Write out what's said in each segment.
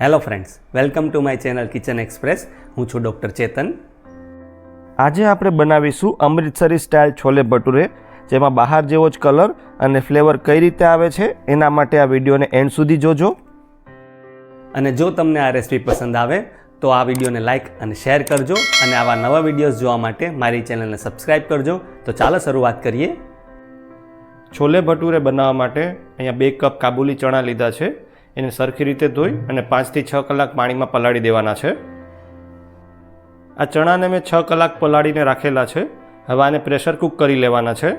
Hello friends, welcome to my channel kitchen express. હું છું doctor ચેતન. આજે આપણે બનાવીશું અમૃતસરી સ્ટાઇલ છોલે ભટુરે, જેમાં બહાર જેવો જ કલર અને ફ્લેવર કઈ રીતે આવે છે એના માટે આ વિડીયોને એન્ડ સુધી જોજો. અને જો તમને આ રેસીપી પસંદ આવે તો આ વિડીયોને લાઇક અને શેર કરજો અને આવા નવા વિડીયોઝ જોવા માટે મારી ચેનલને સબસ્ક્રાઈબ કરજો. તો ચાલો શરૂઆત કરીએ. છોલે ભટુરે બનાવવા માટે અહીંયા 2 કપ કાબુલી ચણા લીધા છે. એને સરખી રીતે ધોઈ અને 5 થી 6 કલાક પાણીમાં પલાળી દેવાના છે. આ ચણાને મેં 6 કલાક પલાળીને રાખેલા છે. હવે આને પ્રેશર કૂક કરી લેવાના છે.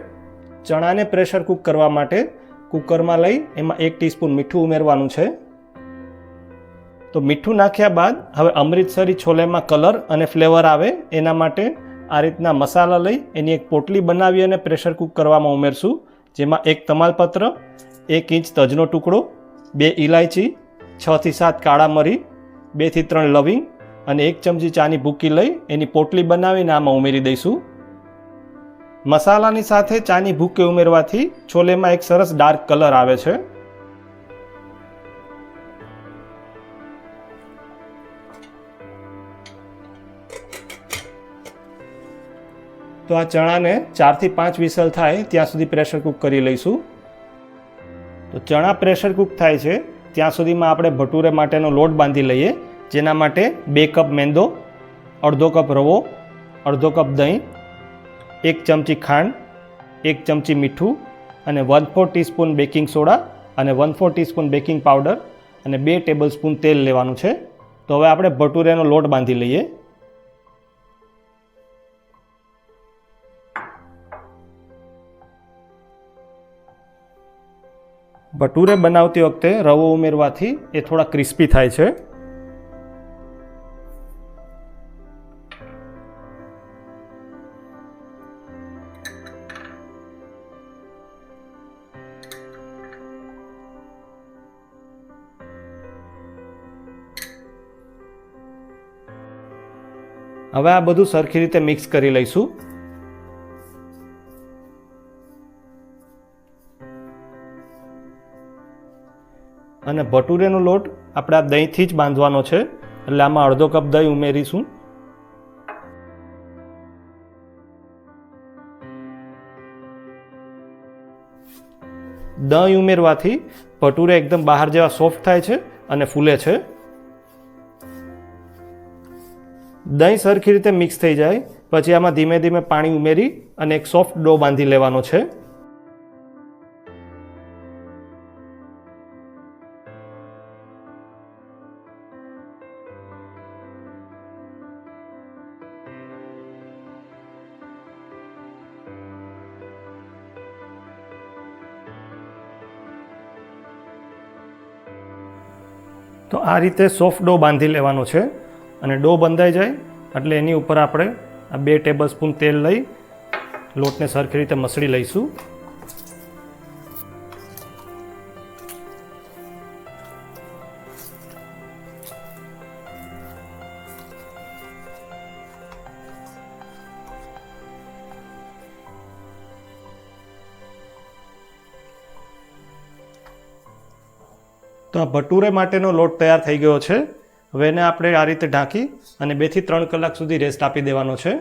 ચણાને પ્રેશર કૂક કરવા માટે કુકરમાં લઈ એમાં 1 ટીસ્પૂન મીઠું ઉમેરવાનું છે. તો મીઠું નાખ્યા બાદ હવે અમૃતસરી છોલેમાં કલર અને ફ્લેવર આવે એના માટે આ રીતના મસાલા લઈ એની એક પોટલી બનાવી અને પ્રેશર કૂક કરવામાં ઉમેરશું. જેમાં 1 તમાલપત્ર, 1 ઇંચ તજનો ટુકડો, 2 ઇલાયચી, 6 થી 7 કાળા મરી, 2 થી 3 લવિંગ અને 1 ચમચી ચાની ભૂકી લઈ એની પોટલી બનાવીને આમાં ઉમેરી દઈશું. મસાલાની સાથે ચાની ભૂકી ઉમેરવાથી છોલેમાં એક સરસ ડાર્ક કલર આવે છે. તો આ ચણાને 4 થી 5 વિસલ થાય ત્યાં સુધી પ્રેશર કૂક કરી લઈશું. તો ચણા પ્રેશર કૂક થાય છે ત્યાં સુધીમાં આપણે ભટુરે માટેનો લોટ બાંધી લઈએ. જેના માટે 2 કપ મેંદો, અડધો કપ રવો, અડધો કપ દહીં, 1 ચમચી ખાંડ, 1 ચમચી મીઠું અને 1/4 ટીસ્પૂન બેકિંગ સોડા અને 1/4 ટીસ્પૂન બેકિંગ પાવડર અને 2 ટેબલ સ્પૂન તેલ લેવાનું છે. તો હવે આપણે ભટુરેનો લોટ બાંધી લઈએ. ભટુરે બનાવતી વખતે રવો ઉમેરવાથી એ થોડા ક્રિસ્પી થાય છે. હવે આ બધું સરખી રીતે મિક્સ કરી લઈશું. અને ભટુરેનો લોટ આપણે આ દહીંથી જ બાંધવાનો છે, એટલે આમાં અડધો કપ દહીં ઉમેરીશું. દહીં ઉમેરવાથી ભટુરે એકદમ બહાર જેવા સોફ્ટ થાય છે અને ફૂલે છે. દહીં સરખી રીતે મિક્સ થઈ જાય પછી આમાં ધીમે ધીમે પાણી ઉમેરી અને એક સોફ્ટ ડો બાંધી લેવાનો છે. તો આ રીતે સોફ્ટ ડો બાંધી લેવાનો છે અને ડો બંધાઈ જાય એટલે એની ઉપર આપણે આ 2 ટેબલ સ્પૂન તેલ લઈ લોટને સરખી રીતે મસળી લઈશું. તો આ ભટુરે માટેનો લોટ તૈયાર થઈ ગયો છે. હવે એને આપણે આ રીતે ઢાંકી અને 2 થી 3 કલાક સુધી રેસ્ટ આપી દેવાનો છે.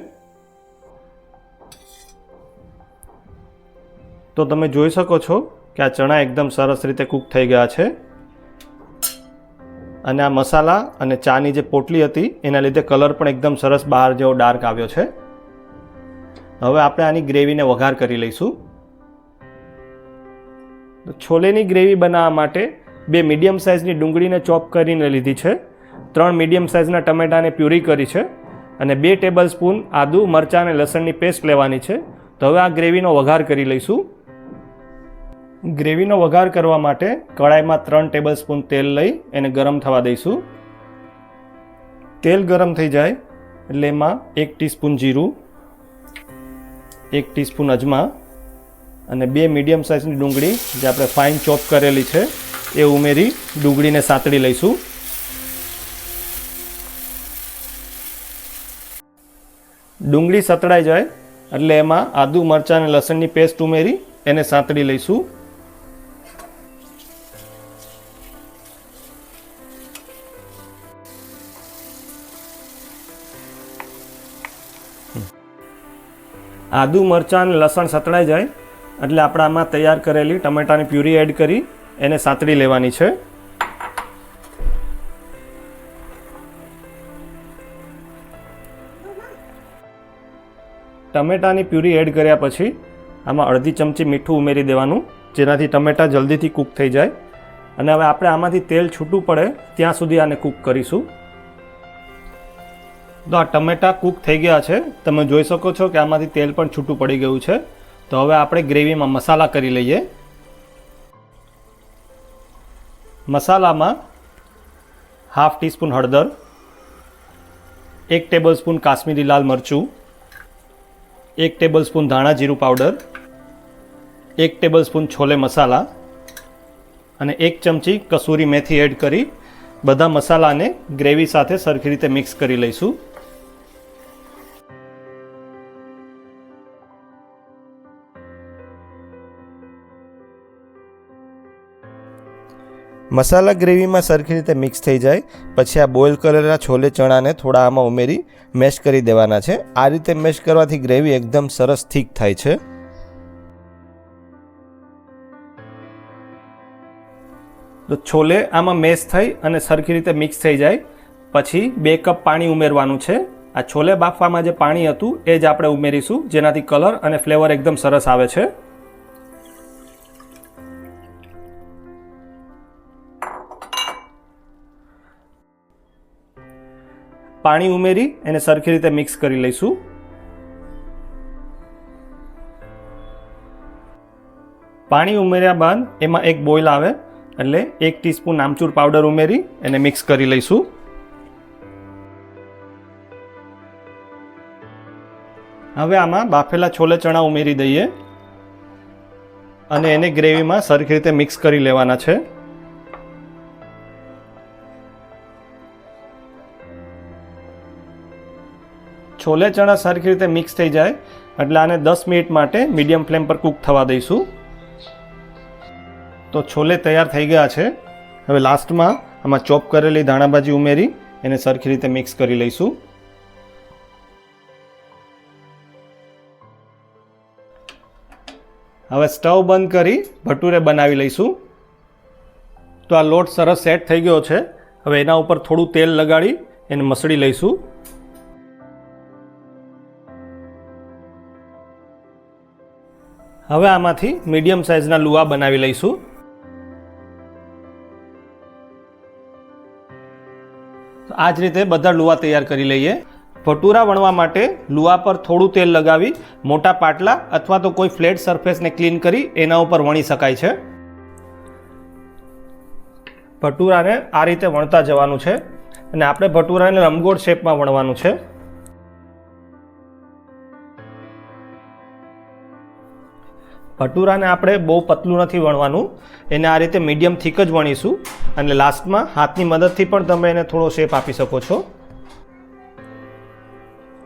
તો તમે જોઈ શકો છો કે આ ચણા એકદમ સરસ રીતે કૂક થઈ ગયા છે અને આ મસાલા અને ચાની જે પોટલી હતી એના લીધે કલર પણ એકદમ સરસ બહાર જેવો ડાર્ક આવ્યો છે. હવે આપણે આની ગ્રેવીને વઘાર કરી લઈશું. છોલેની ગ્રેવી બનાવવા માટે 2 મીડિયમ સાઇઝની ડુંગળીને ચોપ કરીને લીધી છે, 3 મીડિયમ સાઇઝના ટમેટાને પ્યુરી કરી છે અને 2 ટેબલ સ્પૂન આદુ, મરચાં અને લસણની પેસ્ટ લેવાની છે. તો હવે આ ગ્રેવીનો વઘાર કરી લઈશું. ગ્રેવીનો વઘાર કરવા માટે કડાઈમાં 3 ટેબલ સ્પૂન તેલ લઈ એને ગરમ થવા દઈશું. તેલ ગરમ થઈ જાય એટલે એમાં 1 ટીસ્પૂન જીરું, 1 ટીસ્પૂન અજમા અને 2 મીડિયમ સાઇઝની ડુંગળી જે આપણે ફાઇન ચોપ કરેલી છે એ ઉમેરી ડુંગળીને સાતળી લઈશું. ડુંગળી સતળાઈ જાય એટલે એમાં આદુ, મરચાં અને લસણની પેસ્ટ ઉમેરી એને સાતળી લઈશું. આદુ મરચાં અને લસણ સતળાઈ જાય એટલે આપણે આમાં તૈયાર કરેલી ટમેટાની પ્યુરી એડ કરી એને સાતળી લેવાની છે. ટમેટાની પ્યુરી એડ કર્યા પછી આમાં અડધી ચમચી મીઠું ઉમેરી દેવાનું, જેનાથી ટમેટા જલ્દીથી કૂક થઈ જાય. અને હવે આપણે આમાંથી તેલ છૂટું પડે ત્યાં સુધી આને કૂક કરીશું. તો આ ટમેટા કૂક થઈ ગયા છે. તમે જોઈ શકો છો કે આમાંથી તેલ પણ છૂટું પડી ગયું છે. તો હવે આપણે ગ્રેવીમાં મસાલા કરી લઈએ. મસાલામાં હાફ ટીસ્પૂન હળદર, 1 ટેબલસ્પૂન કાશ્મીરી લાલ મરચું, 1 ટેબલસ્પૂન ધાણા જીરું પાવડર, 1 ટેબલસ્પૂન છોલે મસાલા અને 1 ચમચી કસૂરી મેથી એડ કરી બધા મસાલાને ગ્રેવી સાથે સરખી રીતે મિક્સ કરી લઈશું. મસાલા ગ્રેવીમાં સરખી રીતે મિક્સ થઈ જાય પછી આ બોઇલ કરેલા છોલે ચણાને થોડા આમાં ઉમેરી મેશ કરી દેવાના છે. આ રીતે મેશ કરવાથી ગ્રેવી એકદમ સરસ થીક થાય છે. તો છોલે આમાં મેશ થઈ અને સરખી રીતે મિક્સ થઈ જાય પછી 2 કપ પાણી ઉમેરવાનું છે. આ છોલે બાફવામાં જે પાણી હતું એ જ આપણે ઉમેરીશું, જેનાથી કલર અને ફ્લેવર એકદમ સરસ આવે છે. પાણી ઉમેરી એને સરખી રીતે મિક્સ કરી લઈશું. પાણી ઉમેર્યા બાદ એમાં એક બોઇલ આવે એટલે 1 ટીસ્પૂન આમચૂર પાવડર ઉમેરી એને મિક્સ કરી લઈશું. હવે આમાં બાફેલા છોલે ચણા ઉમેરી દઈએ અને એને ગ્રેવીમાં સરખી રીતે મિક્સ કરી લેવાના છે. છોલે ચણા સરખી રીતે મિક્સ થઈ જાય એટલે આને 10 મિનિટ માટે મીડિયમ ફ્લેમ પર કૂક થવા દઈશું. તો છોલે તૈયાર થઈ ગયા છે. હવે લાસ્ટમાં આમાં ચોપ કરેલી ધાણાભાજી ઉમેરી એને સરખી રીતે મિક્સ કરી લઈશું. હવે સ્ટવ બંધ કરી ભટુરે બનાવી લઈશું. તો આ લોટ સરસ સેટ થઈ ગયો છે. હવે એના ઉપર થોડું તેલ લગાડી એને મસળી લઈશું. હવે આમાંથી મીડિયમ સાઇઝના લુઆ બનાવી લઈશું. આ જ રીતે બધા લુઆ તૈયાર કરી લઈએ. ભટુરા વણવા માટે લુઆ પર થોડું તેલ લગાવી મોટા પાટલા અથવા તો કોઈ ફ્લેટ સરફેસને ક્લીન કરી એના ઉપર વણી શકાય છે. ભટુરાને આ રીતે વણતા જવાનું છે અને આપણે ભટુરાને લંબગોળ શેપમાં વણવાનું છે. ભટુરાને આપણે બહુ પતલું નથી વણવાનું, એને આ રીતે મીડિયમ થીક જ વણીશું અને લાસ્ટમાં હાથની મદદથી પણ તમે એને થોડો શેપ આપી શકો છો.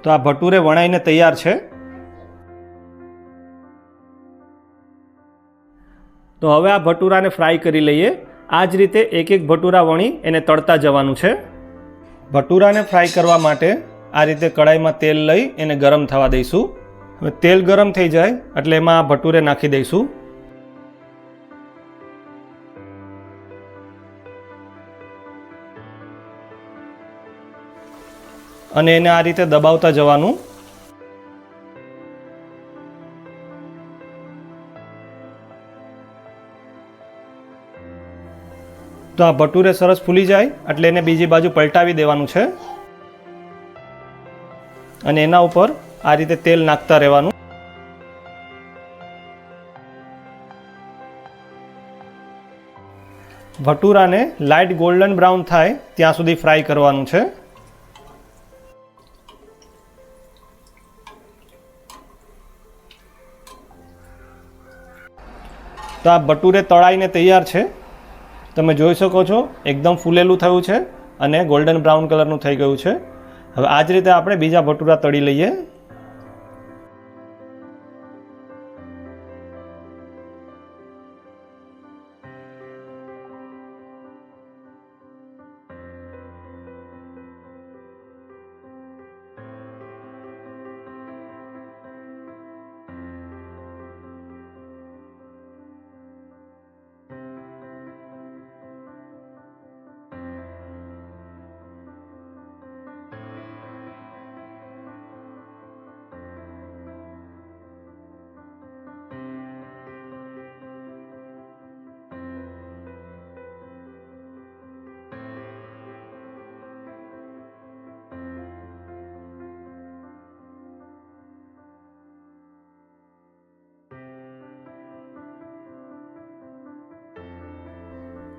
તો આ ભટુરે વણાઈને તૈયાર છે. તો હવે આ ભટુરાને ફ્રાય કરી લઈએ. આ જ રીતે એક એક ભટુરા વણી એને તળતા જવાનું છે. ભટુરાને ફ્રાય કરવા માટે આ રીતે કડાઈમાં તેલ લઈ એને ગરમ થવા દઈશું. હવે તેલ ગરમ થઈ જાય એટલે એમાં આ ભટુરે નાખી દઈશું. અને એને આ રીતે દબાવતા જવાનું. તો આ ભટુરે સરસ ફૂલી જાય એટલે એને બીજી બાજુ પલટાવી દેવાનું છે અને એના ઉપર આ રીતે તેલ નાખતા રહેવાનું. ભટુરાને લાઇટ ગોલ્ડન બ્રાઉન થાય ત્યાં સુધી ફ્રાય કરવાનું છે. તો આ ભટુરે તળાઈને તૈયાર છે. તમે જોઈ શકો છો એકદમ ફૂલેલું થયું છે અને ગોલ્ડન બ્રાઉન કલરનું થઈ ગયું છે. હવે આ જ રીતે આપણે બીજા ભટુરા તળી લઈએ.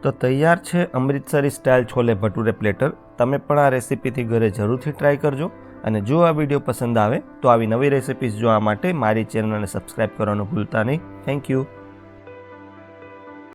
તો તૈયાર છે અમૃતસરી સ્ટાઇલ છોલે ભટુરે પ્લેટર. તમે પણ આ રેસીપીથી ઘરે જરૂરથી ટ્રાય કરજો. અને જો આ વિડીયો પસંદ આવે તો આવી નવી રેસીપીઝ જોવા માટે મારી ચેનલને સબસ્ક્રાઈબ કરવાનું ભૂલતા નહીં. Thank you.